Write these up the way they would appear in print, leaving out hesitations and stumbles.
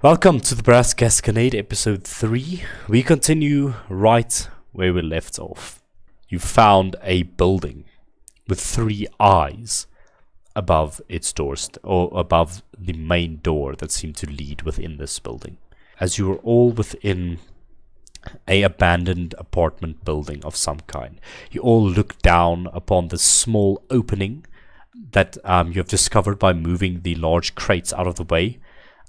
Welcome to the Brass Gasconade episode 3. We continue right where we left off. You found a building with 3 eyes above its doors, or above the main door that seemed to lead within this building. As you were all within a abandoned apartment building of some kind, you all look down upon the small opening that you have discovered by moving the large crates out of the way.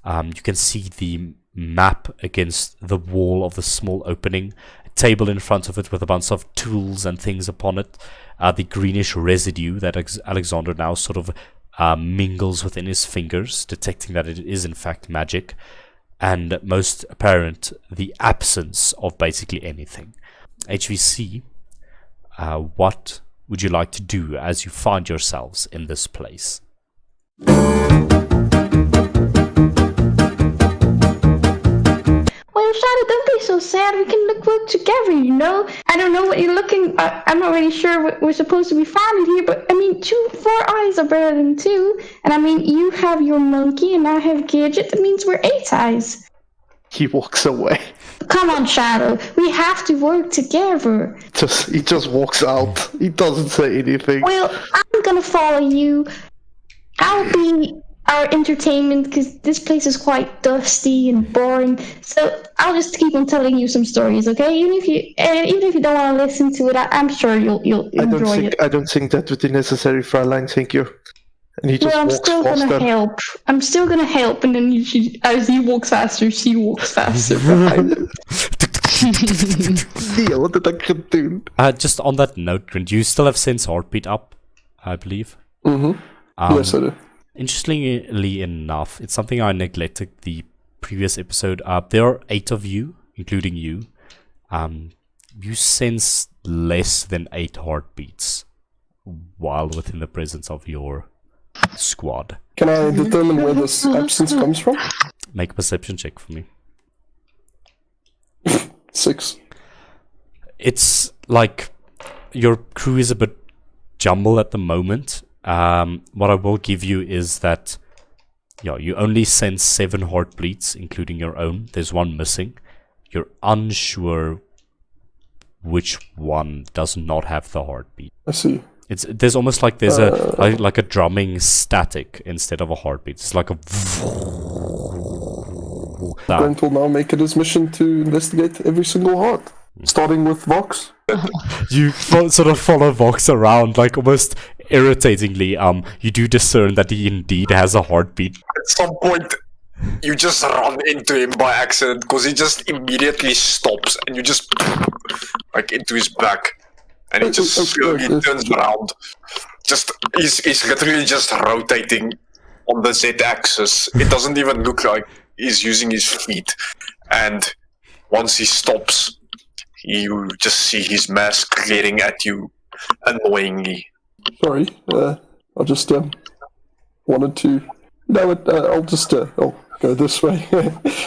You can see the map against the wall of the small opening, a table in front of it with a bunch of tools and things upon it, the greenish residue that Alexander now sort of mingles within his fingers, detecting that it is in fact magic, and most apparent, the absence of basically anything. HVC, what would you like to do as you find yourselves in this place? Well, Shadow, don't be so sad. We can work together, you know? I don't know what you're looking... I'm not really sure what we're supposed to be finding here, but, 4 eyes are better than 2. And, you have your monkey and I have Gadget. That means we're 8 eyes. He walks away. Come on, Shadow. We have to work together. He just walks out. He doesn't say anything. Well, I'm gonna follow you. I'll be our entertainment, because this place is quite dusty and boring. So I'll just keep on telling you some stories, okay? Even if you don't want to listen to it, I'm sure you'll enjoy it. I don't think that would be necessary, Fraulein. Thank you. And he just I'm walks still faster. gonna help. I'm still gonna help, and then as he walks faster, she walks faster behind him. Yeah, what did I do? Just on that note, Grint, you still have Sense Heartbeat up, I believe. Mm-hmm. Yes, I do. Interestingly enough, it's something I neglected the previous episode. There are 8 of you, including you. You sense less than 8 heartbeats while within the presence of your squad. Can I determine where this absence comes from? Make a perception check for me. 6. It's like your crew is a bit jumbled at the moment. What I will give you is that you only sense 7 heartbeats, including your own. There's 1 missing. You're unsure which one does not have the heartbeat. I see. There's almost like there's a drumming static instead of a heartbeat. It's like a. Brent will now make it his mission to investigate every single heart, starting with Vox. You sort of follow Vox around, like almost irritatingly. You do discern that he indeed has a heartbeat. At some point, you just run into him by accident because he just immediately stops and you just into his back, and he just slowly turns around. He's literally just rotating on the Z-axis. It doesn't even look like he's using his feet, and once he stops, you just see his mask glaring at you annoyingly. Sorry, I just wanted to... No, I'll just I'll go this way.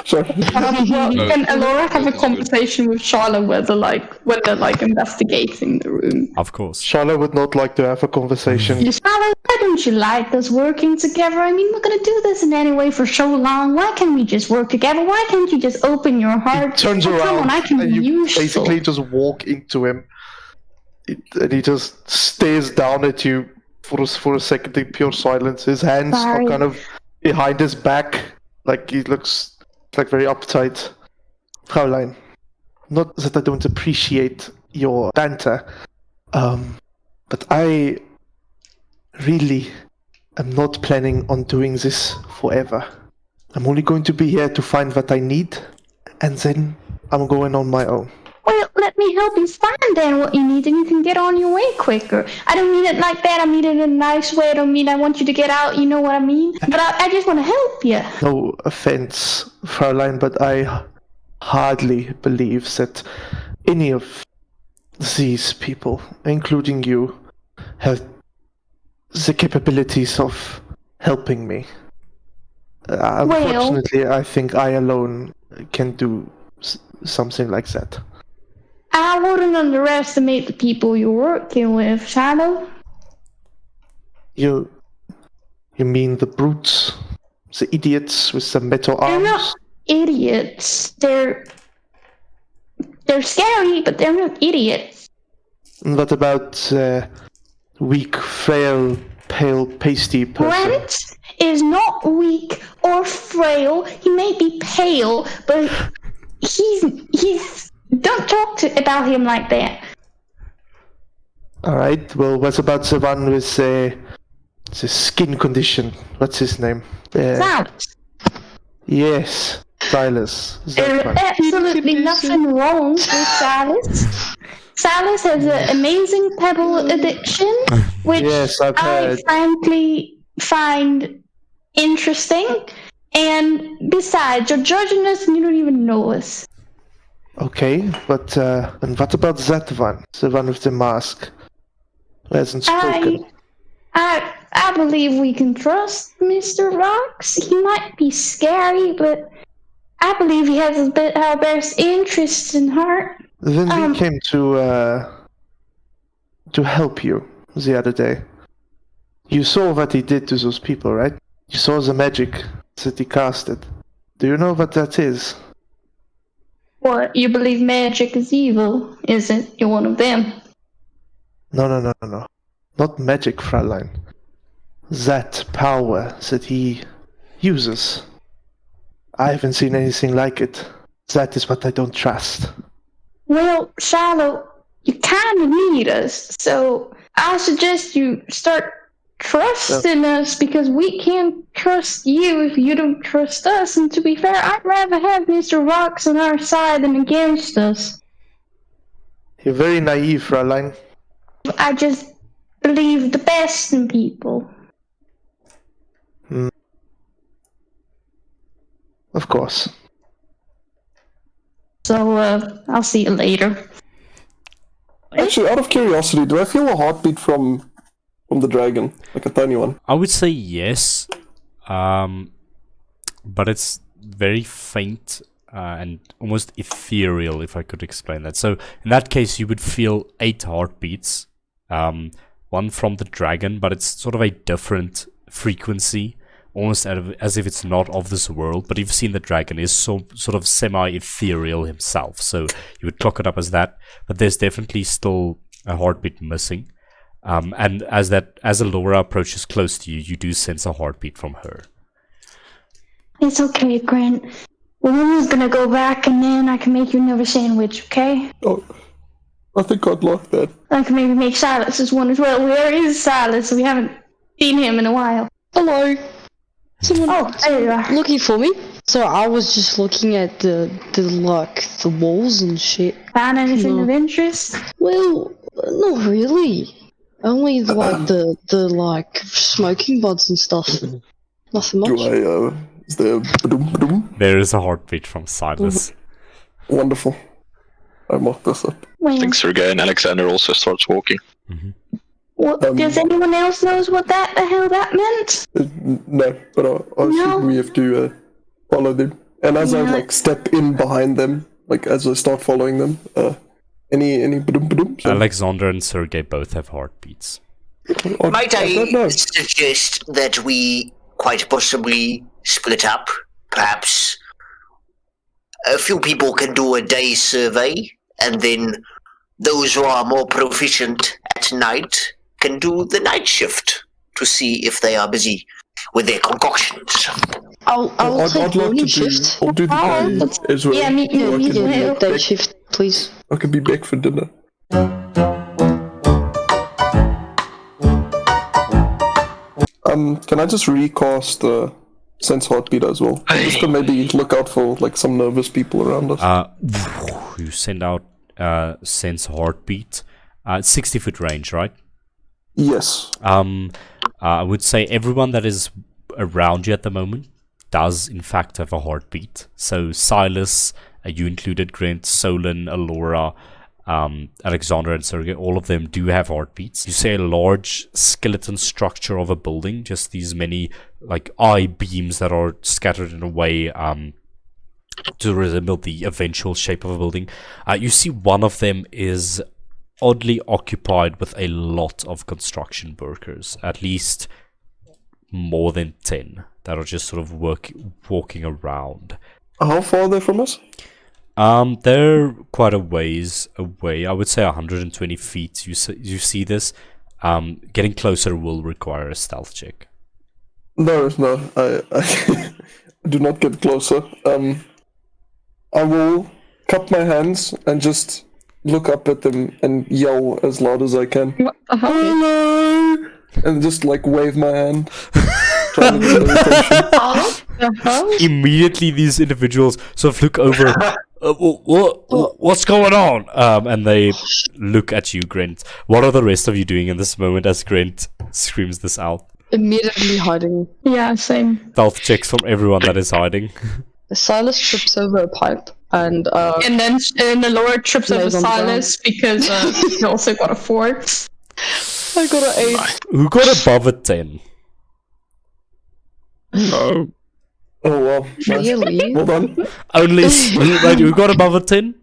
Sorry. Can Alora have a conversation with Charlotte when they're investigating the room? Of course. Charlotte would not like to have a conversation. Charlotte, why don't you like us working together? We're gonna do this in any way for so long. Why can't we just work together? Why can't you just open your heart? He turns around Come on, I can and be you useful. basically just walk into him. And he just stares down at you for a second in pure silence. His hands are kind of behind his back, like he looks like very uptight. Fraulein, not that I don't appreciate your banter, but I really am not planning on doing this forever. I'm only going to be here to find what I need, and then I'm going on my own. Well, let me help you find then what you need, and you can get on your way quicker. I don't mean it like that. I mean it in a nice way. I don't mean I want you to get out. You know what I mean? But I just want to help you. No offense, Fraulein, but I hardly believe that any of these people, including you, have the capabilities of helping me. Unfortunately, I think I alone can do something like that. I wouldn't underestimate the people you're working with, Shadow. You mean the brutes? The idiots with the metal arms? idiots. They're scary, but they're not idiots. And what about weak, frail, pale, pasty person? Brent is not weak or frail. He may be pale, but he's. Don't talk about him like that. Alright, well, what about the one with the skin condition? What's his name? Silas. Yes, Silas. There's That one. absolutely nothing wrong with Silas. Silas has an amazing pebble addiction, which Yes, I've heard. frankly find interesting. And besides, you're judging us and you don't even know us. Okay, but and what about that one? The one with the mask? Who hasn't spoken? I believe we can trust Mr. Rocks. He might be scary, but I believe he has our best interests in heart. When we came to help you the other day, you saw what he did to those people, right? You saw the magic that he casted. Do you know what that is? What, you believe magic is evil, is it? You're one of them. No. Not magic, Fräulein. That power that he uses. I haven't seen anything like it. That is what I don't trust. Well, Shiloh, you kind of need us, so I suggest you start trusting us because we can't trust you if you don't trust us. And to be fair, I'd rather have Mr. Rocks on our side than against us. You're very naive, Fräulein. I just believe the best in people. Of course. So, I'll see you later. Actually, out of curiosity, do I feel a heartbeat from the dragon, like a tiny one? I would say yes, but it's very faint and almost ethereal, if I could explain that. So in that case, you would feel 8 heartbeats, one from the dragon, but it's sort of a different frequency, almost as if it's not of this world. But you've seen the dragon is sort of semi-ethereal himself, so you would clock it up as that. But there's definitely still a heartbeat missing. And as Alora approaches close to you, you do sense a heartbeat from her. It's okay, Grant. We're just gonna go back and then I can make you another sandwich, okay? Oh, I think I'd like that. I can maybe make Silas's one as well. Where is Silas? We haven't seen him in a while. Hello. Someone There you are. looking for me? So I was just looking at the walls and shit. Find anything No. of interest? Well, not really. Only the smoking buds and stuff. Nothing much. Is there ba-dum? There is a heartbeat from Silas. Wonderful. I marked this up. Well, I think Sergei and Alexander also starts walking. does anyone else knows what the hell that meant? No, but I assume we have to follow them. And as I step in behind them, as I start following them, any ba-dum? Alexander and Sergei both have heartbeats. Might don't know. I suggest that we quite possibly split up? Perhaps a few people can do a day survey, and then those who are more proficient at night can do the night shift to see if they are busy with their concoctions. I'll I'd take like morning to shift. I'll do the day as well. Yeah, me too. I Me can be too. Day back- shift, please. I can be back for dinner. Can I just recast Sense Heartbeat as well? Just to maybe look out for some nervous people around us. You send out sense heartbeat. 60-foot range, right? Yes. I would say everyone that is around you at the moment does in fact have a heartbeat. So Silas, you included, Grant, Solon, Alora, Alexander and Sergei, all of them do have heartbeats. You say a large skeleton structure of a building, just these many eye beams that are scattered in a way to resemble the eventual shape of a building. You see one of them is oddly occupied with a lot of construction workers, at least more than 10 that are just sort of walking around. How far are they from us? They're quite a ways away. I would say 120 feet. You see this. Getting closer will require a stealth check. No, I do not get closer. I will cup my hands and just look up at them and yell as loud as I can. Hello! And just like wave my hand. Trying to get their attention. Immediately, these individuals sort of look over. What's going on? And they look at you, Grant. What are the rest of you doing in this moment as Grant screams this out? Immediately hiding. Yeah, same. Stealth checks from everyone that is hiding. Silas trips over a pipe and then Laura trips over lays on the Silas because he also got a 4. I got an 8. Who got above a 10? Oh well. Nice. Really? Well done. Only. Wait, who got above a 10?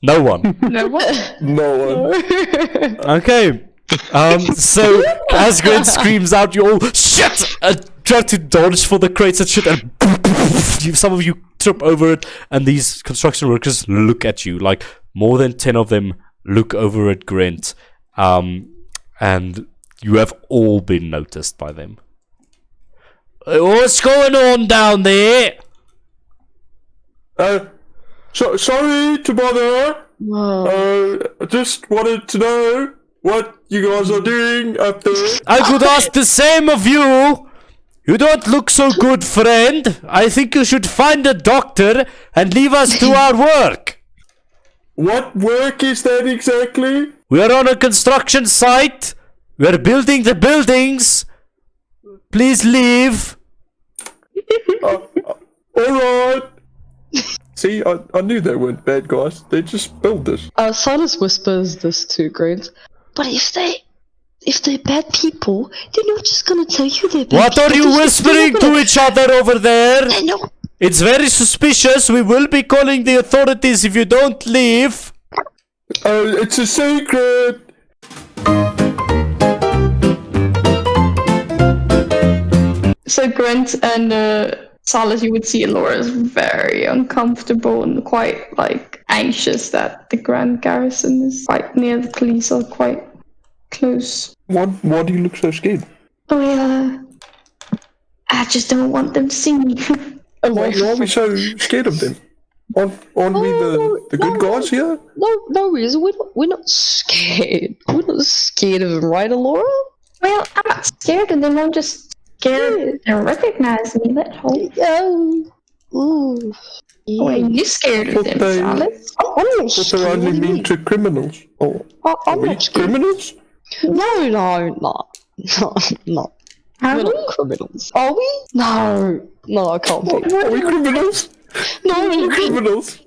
No one. No what? No one. Okay. So as Grant screams out, you all shit and try to dodge for the crates and shit, and some of you trip over it, and these construction workers look at you. Like more than 10 of them look over at Grant, and you have all been noticed by them. What's going on down there? Sorry to bother. Just wanted to know what you guys are doing up there. I could ask the same of you. You don't look so good, friend. I think you should find a doctor and leave us to our work. What work is that exactly? We are on a construction site. We are building the buildings. Please leave. Alright. See, I knew they weren't bad guys. They just built this. Silas whispers this to Grant. But if they're bad people, they're not just gonna tell you they're bad What people. are you whispering to each other over there? No. It's very suspicious. We will be calling the authorities if you don't leave. It's a secret. So Grant and Silas, you would see Laura is very uncomfortable and quite like anxious that the Grand Garrison is quite near the police or quite close. Why do you look so scared? Oh yeah, I just don't want them to see me. Why are we so scared of them? Aren't we the good guys here? No reason. We're not scared. We're not scared of them, right, Laura? Well, I'm not scared of them. I'm just scared they recognize me. That's all. Ooh. Oh, are you scared of them, Silas? I'm not What they scared. only mean to criminals? Oh, are I'm we not scared. criminals? No. Are We're we? not criminals. Are we? No, I can't be. Are we criminals? No, Are we criminals?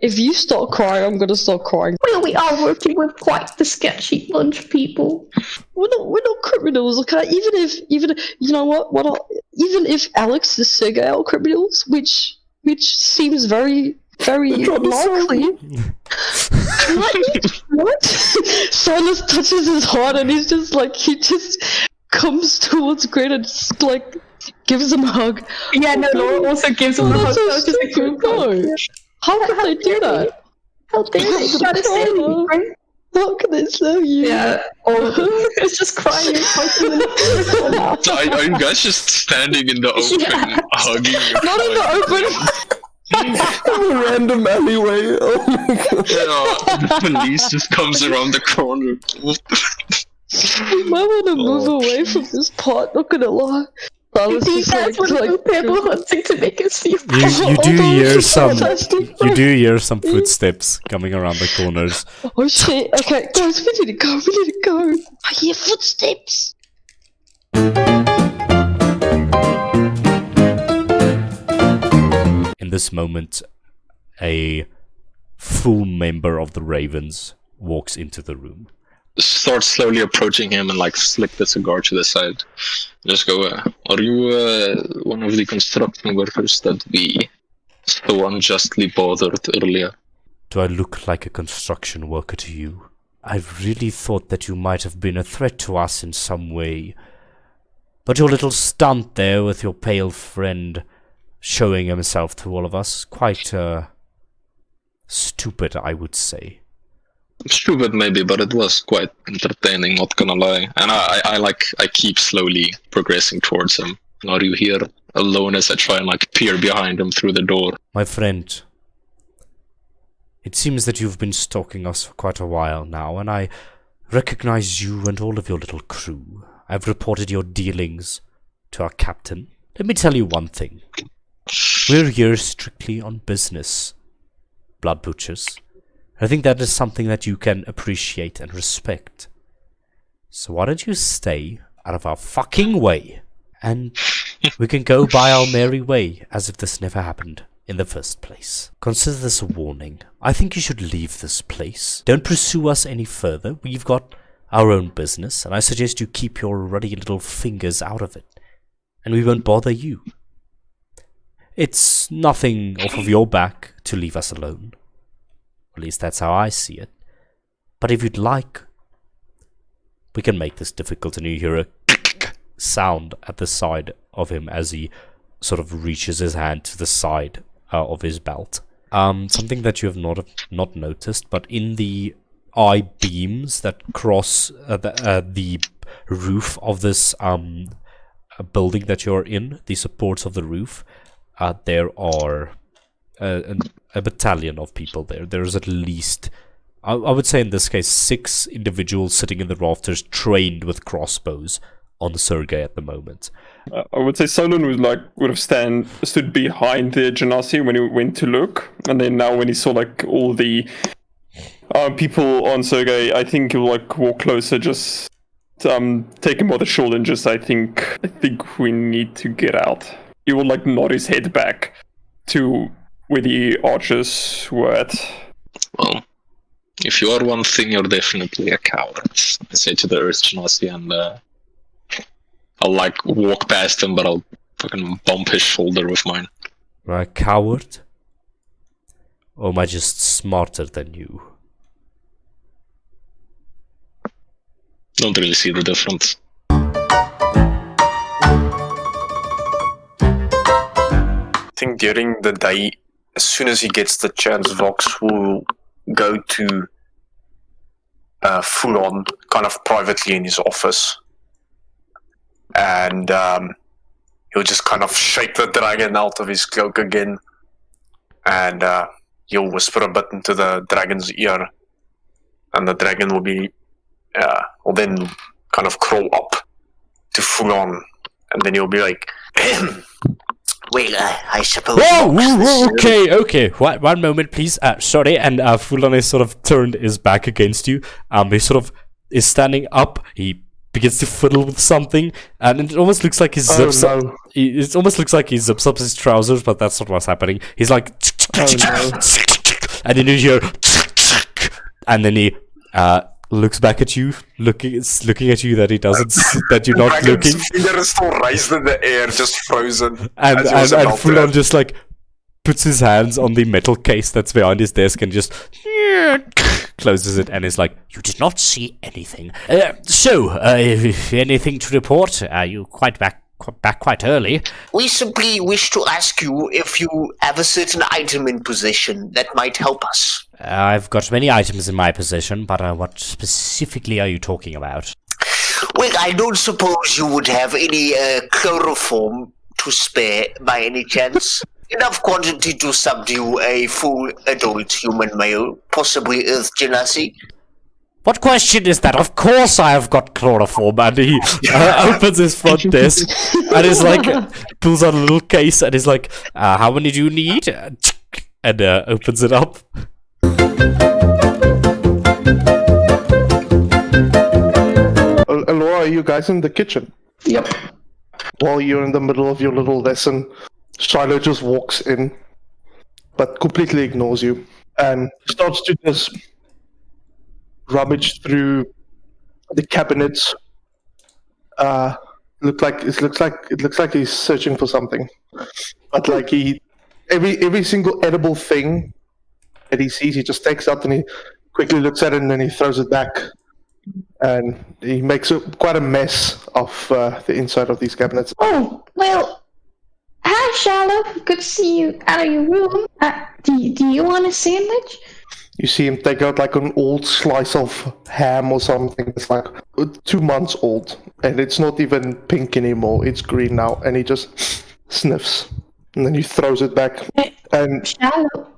If you start crying, I'm gonna start crying. Well, we are working with quite the sketchy bunch of people. We're not criminals, okay? Even if you know what? Even if Alex and Sergey are criminals, which seems very likely. What? Silas touches his heart and he just comes towards Grant and just like gives him a hug. Yeah, no, Laura also gives him a hug. That's so That's just a stupid. group hug. No. How could they do that? How dare they? You gotta save me, right? How can they save you? Yeah, all of them. It's just crying and fighting in the So are you guys just standing in the open, Yeah. hugging your Not in the open. A random alleyway. Oh my god. the police just comes around the corner. You might want to move away from this part, not gonna lie. You think that's what people hunting to make us feel You do hear some. Fantastic. You do hear some footsteps coming around the corners. Oh shit, okay, guys, we need to go. I hear footsteps. In this moment, a full member of the Ravens walks into the room. Start slowly approaching him and like flick the cigar to the side. Just go, are you one of the construction workers that we so unjustly bothered earlier? Do I look like a construction worker to you? I really thought that you might have been a threat to us in some way. But your little stunt there with your pale friend showing himself to all of us, quite stupid, I would say. Stupid maybe, but it was quite entertaining, not gonna lie. And I keep slowly progressing towards him. Are you here alone as I try and peer behind him through the door? My friend, it seems that you've been stalking us for quite a while now, and I recognize you and all of your little crew. I've reported your dealings to our captain. Let me tell you one thing. We're here strictly on business, blood butchers. I think that is something that you can appreciate and respect. So why don't you stay out of our fucking way, and we can go by our merry way as if this never happened in the first place. Consider this a warning. I think you should leave this place. Don't pursue us any further. We've got our own business, and I suggest you keep your ruddy little fingers out of it, and we won't bother you. It's nothing off of your back to leave us alone. At least that's how I see it. But if you'd like, we can make this difficult, and you hear a sound at the side of him as he sort of reaches his hand to the side of his belt. Something that you have not noticed, but in the eye beams that cross the roof of this building that you're in, the supports of the roof, there are a battalion of people there. There's at least, I would say in this case, 6 individuals sitting in the rafters trained with crossbows on Sergei at the moment. I would say Solon would have stood behind the Genasi when he went to look, and then now when he saw all the people on Sergei, I think he'll walk closer, just take him by the shoulder, and just I think we need to get out. He will nod his head back to where the archers were at. Well, if you are one thing, you're definitely a coward, I say to the Earth Genasi, and I'll walk past him, but I'll fucking bump his shoulder with mine. Am I a coward? Or am I just smarter than you? Don't really see the difference. I think during the day, as soon as he gets the chance, Vox will go to full-on, kind of privately in his office. And he'll just kind of shake the dragon out of his cloak again. And he'll whisper a bit into the dragon's ear. And the dragon will then kind of crawl up to full-on. And then he'll be like, Well, I suppose. Whoa, okay. One moment, please. Sorry, and Fulon is sort of turned his back against you. He sort of is standing up. He begins to fiddle with something, and it almost looks like he zips up. It almost looks like he zips up his trousers, but that's not what's happening. He's like, and then you hear, and then he looks back at you, looking at you that he doesn't, that you're not looking. His finger is still raised in the air, just frozen. And Fulon just puts his hands on the metal case that's behind his desk and just closes it and is like, "You did not see anything. So, anything to report? You back quite early." We simply wish to ask you if you have a certain item in possession that might help us. I've got many items in my possession, but what specifically are you talking about? Well, I don't suppose you would have any chloroform to spare by any chance. Enough quantity to subdue a full adult human male, possibly Earth Genasi. What question is that? Of course I have got chloroform. And he opens his front desk and is like, pulls out a little case and is like, how many do you need? And opens it up. Alora, are you guys in the kitchen? Yep. While you're in the middle of your little lesson, Shiloh just walks in, but completely ignores you, and starts to just rummage through the cabinets. It looks like he's searching for something, but every single edible thing that he sees, he just takes out and he quickly looks at it and then he throws it back and he makes quite a mess of the inside of these cabinets. Oh, well, hi, Shallow. Good to see you out of your room. Do you want a sandwich? You see him take out like an old slice of ham or something. It's like 2 months old, and it's not even pink anymore. It's green now, and he just sniffs, and then he throws it back. And Shallow.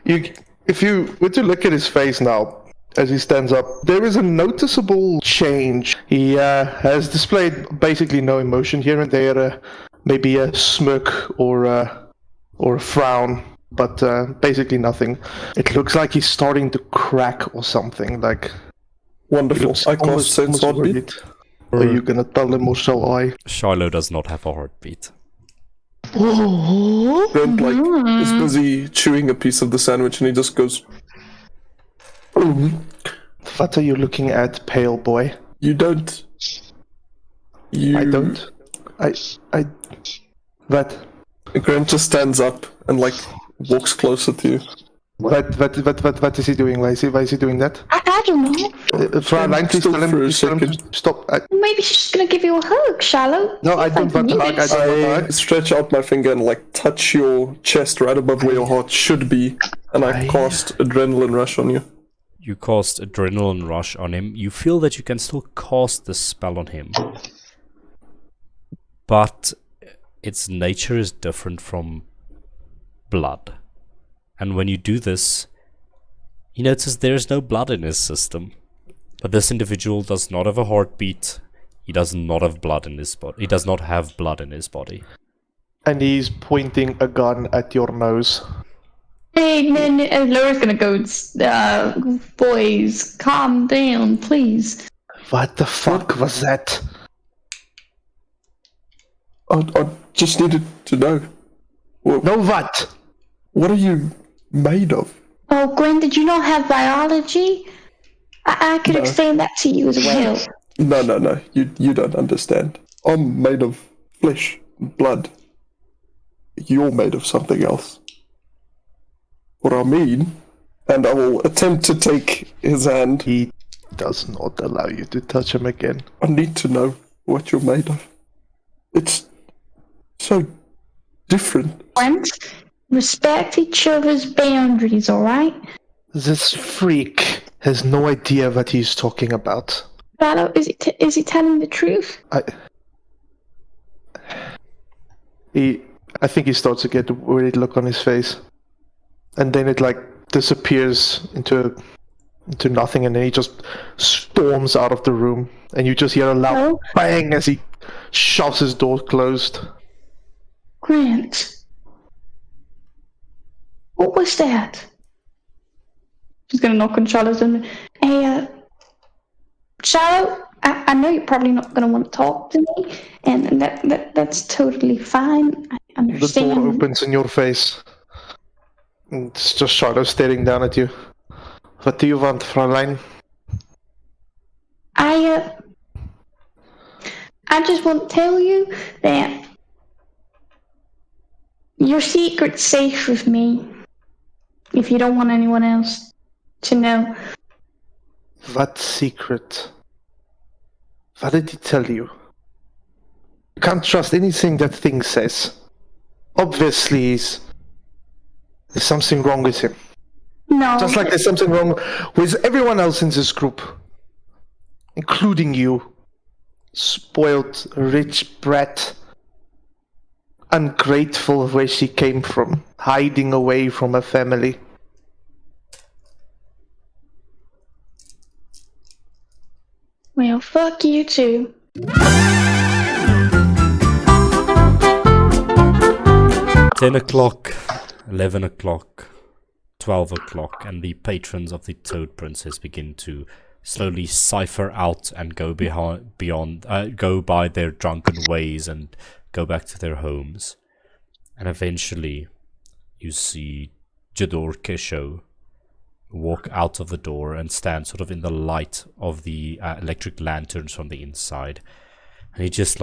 if you were to look at his face now, as he stands up, there is a noticeable change. He has displayed basically no emotion here and there, maybe a smirk or a frown, but basically nothing. It looks like he's starting to crack or something. Like Wonderful. I cast Sense Heartbeat. Are you gonna tell him or shall I? Shiloh does not have a heartbeat. Brent is busy chewing a piece of the sandwich and he just goes, What are you looking at, pale boy? You don't. I don't. I. What? Grant just stands up and walks closer to you. What is he doing? Why is he doing that? I don't know. Fräulein, please tell him, for a please tell him second. to stop. Maybe she's just gonna give you a hug, Shallow. No, I don't want to hug. I don't want to I hug. stretch out my finger and touch your chest right above where your heart should be, and I cast Adrenaline Rush on you. You cast Adrenaline Rush on him. You feel that you can still cast the spell on him, but its nature is different from blood. And when you do this, you notice there is no blood in his system. But this individual does not have a heartbeat. He does not have blood in his body. He does not have blood in his body. And he's pointing a gun at your nose. Hey, Laura's gonna go. Boys, calm down, please. What the fuck was that? I just needed to know. No, what? What are you made of? Oh, Gwen, did you not have biology? I could explain that to you as well. No. You don't understand. I'm made of flesh and blood. You're made of something else. What I mean, and I will attempt to take his hand. He does not allow you to touch him again. I need to know what you're made of. It's so different. Friends, respect each other's boundaries, alright? This freak has no idea what he's talking about. Shallow, is he telling the truth? I think he starts to get a worried look on his face. And then it disappears into nothing, and then he just storms out of the room. And you just hear a loud bang as he shoves his door closed. Grant. What was that? She's gonna knock on Shallow's door. Hey, Shallow, I know you're probably not gonna want to talk to me, and that's totally fine. I understand. The door opens in your face. And it's just Shallow staring down at you. What do you want, Fräulein? I just want to tell you that your secret's safe with me. If you don't want anyone else to know. What secret? What did he tell you? You can't trust anything that thing says. Obviously, there's something wrong with him. No. Just like there's something wrong with everyone else in this group. Including you. Spoiled, rich brat. Ungrateful where she came from. Hiding away from her family. Well, fuck you too. 10 o'clock, 11 o'clock, 12 o'clock, and the patrons of the Toad Princess begin to slowly cipher out and go go by their drunken ways and go back to their homes. And eventually, you see Jador Kesho walk out of the door and stand sort of in the light of the electric lanterns from the inside. And he just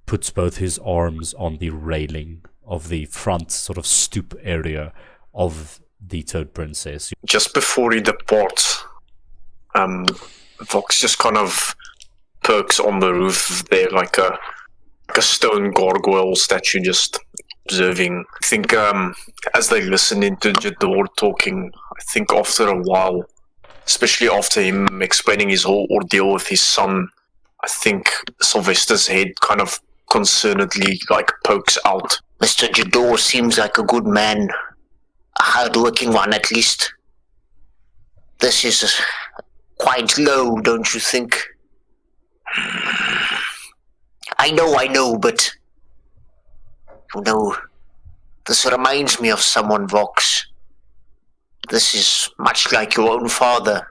puts both his arms on the railing of the front sort of stoop area of the Toad Princess. Just before he departs, Vox just kind of perks on the roof there like a stone gargoyle statue just observing. I think as they listen into Jador talking, I think after a while, especially after him explaining his whole ordeal with his son, I think Sylvester's head kind of concernedly like pokes out. Mr. Jador seems like a good man. A hard-working one, at least. This is quite low, don't you think? I know, but... You know, this reminds me of someone, Vox. This is much like your own father.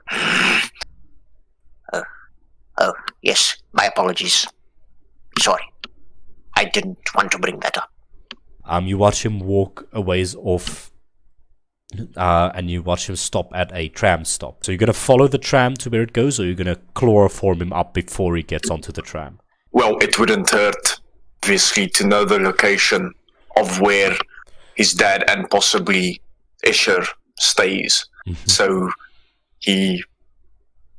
Oh, yes, my apologies. Sorry. I didn't want to bring that up. You watch him walk a ways off, and you watch him stop at a tram stop. So you're going to follow the tram to where it goes, or you're going to chloroform him up before he gets onto the tram? Well, it wouldn't hurt, obviously, to know the location of where his dad and possibly Escher stays. So he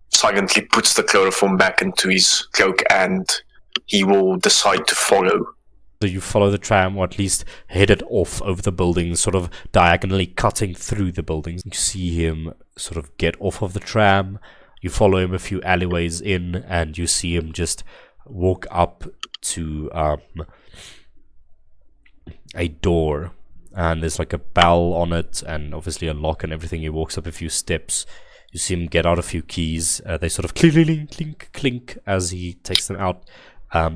silently puts the chloroform back into his cloak and he will decide to follow. So you follow the tram, or at least head it off over the buildings, sort of diagonally cutting through the buildings. You see him sort of get off of the tram, you follow him a few alleyways in, and you see him just walk up to a door. And there's like a bell on it, and obviously a lock and everything. He walks up a few steps. You see him get out a few keys. They sort of clink, clink, clink as he takes them out.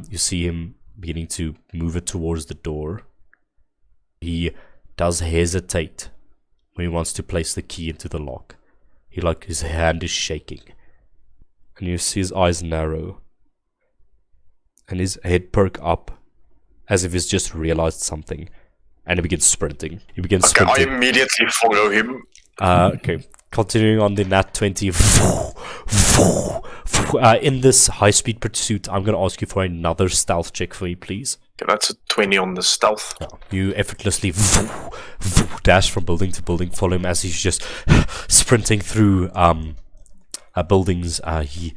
You see him beginning to move it towards the door. He does hesitate when he wants to place the key into the lock. His hand is shaking, and you see his eyes narrow, and his head perk up as if he's just realized something, and he begins sprinting. I immediately follow him. Okay. Continuing on the nat 20, in this high-speed pursuit, I'm going to ask you for another stealth check for me, please. Okay, that's a 20 on the stealth. You effortlessly dash from building to building, follow him as he's just sprinting through buildings. He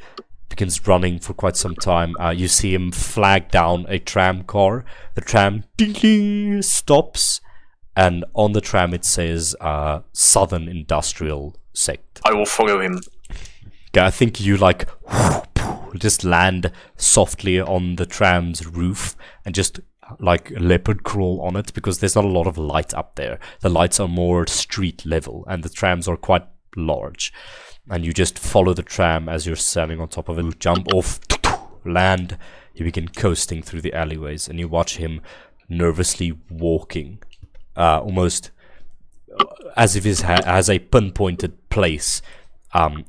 begins running for quite some time. You see him flag down a tram car. The tram ding, stops, and on the tram it says Southern Industrial Sect. I will follow him. Okay, I think you just land softly on the tram's roof and just like leopard crawl on it, because there's not a lot of light up there. The lights are more street level and the trams are quite large. And you just follow the tram as you're standing on top of it. You jump off, land, you begin coasting through the alleyways, and you watch him nervously walking, almost as if he has a pinpointed place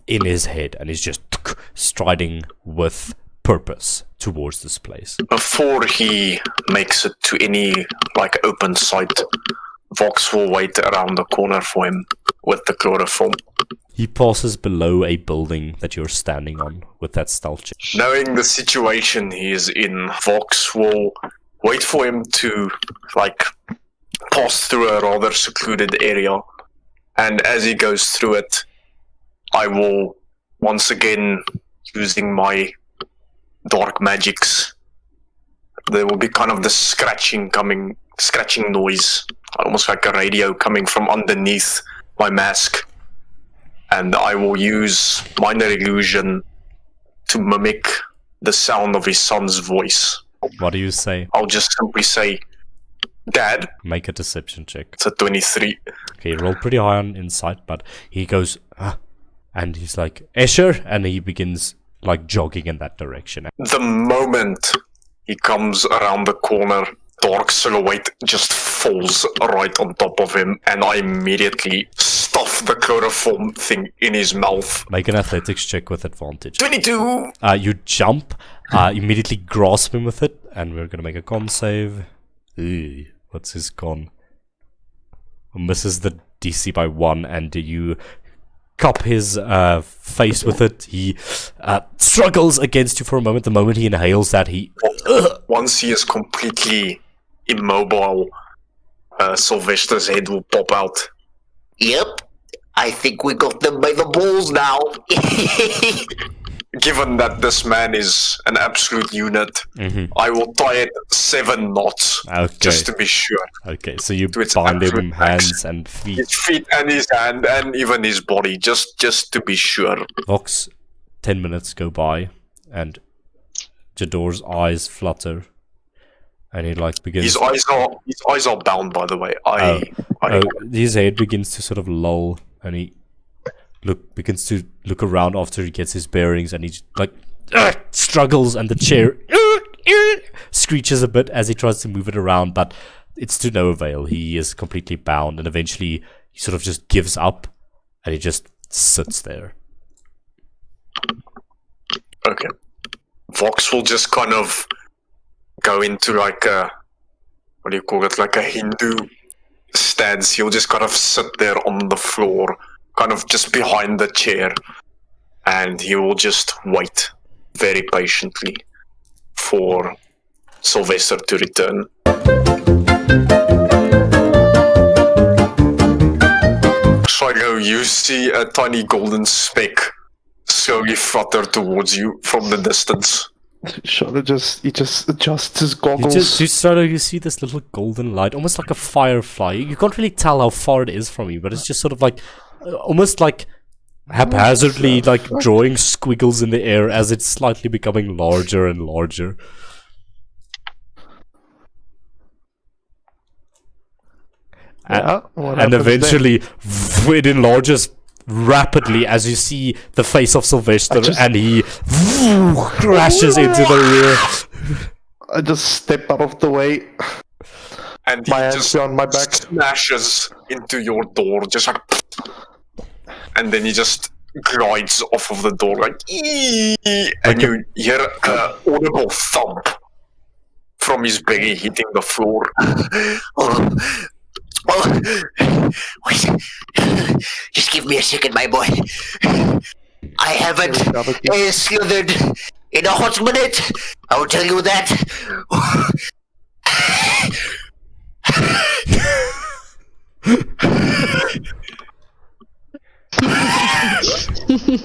in his head, and he's just striding with purpose towards this place. Before he makes it to any open sight, Vox will wait around the corner for him with the chloroform. He passes below a building that you're standing on with that stealth check. Knowing the situation he is in, Vox will wait for him to pass through a rather secluded area, and as he goes through it, I will once again, using my dark magics, there will be kind of the scratching noise, almost like a radio coming from underneath my mask, and I will use minor illusion to mimic the sound of his son's voice. What do you say? I'll just simply say, Dad. Make a deception check. It's a 23. Okay, roll pretty high on insight, but he goes, and he's like, Escher, and he begins jogging in that direction. The moment he comes around the corner, dark silhouette just falls right on top of him, and I immediately stuff the chloroform thing in his mouth. Make an athletics check with advantage. 22! You jump, immediately grasp him with it, and we're gonna make a con save. Ew, what's his con? Misses the DC by 1, and you cup his face with it. He struggles against you for a moment. The moment he inhales that, once he is completely immobile, Sylvester's head will pop out. Yep, I think we got them by the balls now. given that this man is an absolute unit, I will tie it 7 knots just to be sure. Okay, so you To its bind him absolute max. hands and feet. His feet and his hand and even his body, just to be sure. Vox, 10 minutes go by, and Jador's eyes flutter, and he like begins. His eyes are bound, by the way. His head begins to sort of lull, and he begins to look around after he gets his bearings, and he like struggles, and the chair screeches a bit as he tries to move it around, but it's to no avail. He is completely bound, and eventually he sort of just gives up, and he just sits there. Okay. Vox will just kind of go into like a, what do you call it, like a Hindu stance. He'll just kind of sit there on the floor, kind of just behind the chair, and he will just wait very patiently for Sylvester to return. Shiloh, you see a tiny golden speck slowly flutter towards you from the distance. Shiloh he just adjusts his goggles. You see this little golden light, almost like a firefly. You can't really tell how far it is from you, but it's just sort of like, almost like haphazardly, like drawing squiggles in the air as it's slightly becoming larger and larger. And eventually, it enlarges rapidly as you see the face of Sylvester, and he crashes into the rear. I just step out of the way. And he my hands just behind my back. smashes into your door, just like, and then he just glides off of the door like, and you hear an audible thump from his belly hitting the floor. Wait. Just give me a second, my boy. I haven't slithered in a hot minute. I will tell you that.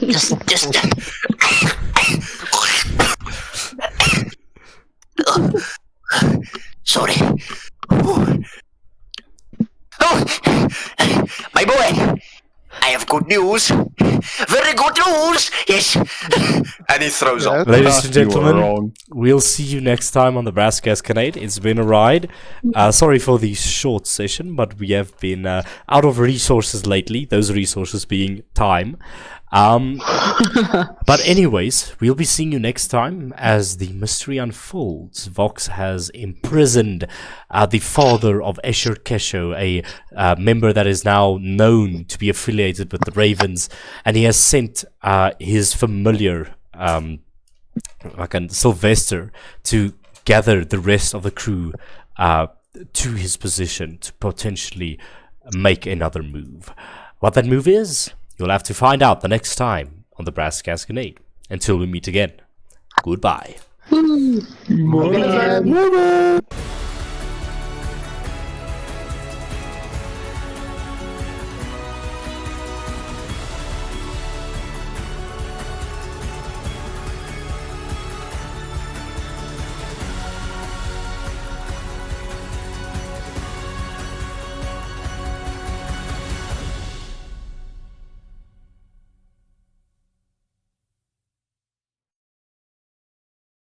just. Sorry. Oh, my boy, I have good news. Very good news. Yes. And he throws up. Ladies and gentlemen, we'll see you next time on the Brass Gasconade. It's been a ride. Sorry for the short session, but we have been out of resources lately. Those resources being time. But anyways, we'll be seeing you next time as the mystery unfolds. Vox has imprisoned the father of Escher Kesho, a member that is now known to be affiliated with the Ravens, and he has sent his familiar, Sylvester, to gather the rest of the crew to his position to potentially make another move. What that move is, you'll have to find out the next time on the Brass Gasconade. Until we meet again, goodbye. Bye.